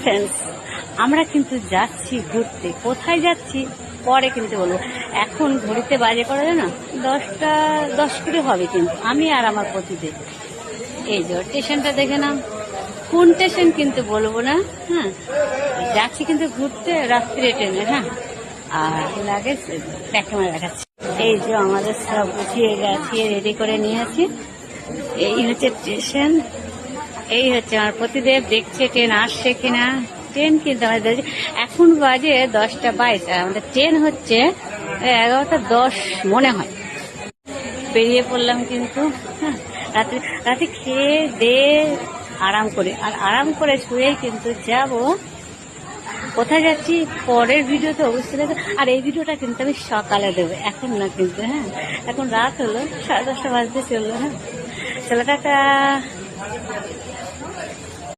Friends, আমরা কিন্তু যাচ্ছি ঘুরতে। কোথায় যাচ্ছি পরে কিন্তু বলবো। এখন ঘড়িতে বাজে করা যায় না, 10:10 হবে, কিন্তু আমি আর আমার পতিদেব। এই যে স্টেশনটা দেখে নাও, কোন স্টেশন কিন্তু বলবো না। হ্যাঁ, যাচ্ছি কিন্তু ঘুরতে, রাত্রে ট্রেনে। হ্যাঁ, আর লাগে ক্যামেরা দেখাচ্ছি। এই যে আমাদের সব গুছিয়ে গেছি, রেডি করে নিয়েছি। এই হচ্ছে স্টেশন, এই হচ্ছে আমার পতিদেব। দেখছে ট্রেন আসছে কিনা। ট্রেন কিন্তু আমাদের এখন বাজে 10:22, আর আমাদের ট্রেন হচ্ছে 11:10 মনে হয়। বেরিয়ে পড়লাম কিন্তু। হ্যাঁ, রাতে খেয়ে দিয়ে আরাম করে, আর আরাম করে শুয়ে কিন্তু যাব। কোথায় যাচ্ছি পরের ভিডিওতে অবশ্যই দেবো। আর এই ভিডিওটা কিন্তু আমি সকালে দেবো, এখন না কিন্তু। হ্যাঁ, এখন রাত হলো, 10:30 বাজতে চললো। হ্যাঁ, চলো টাটা।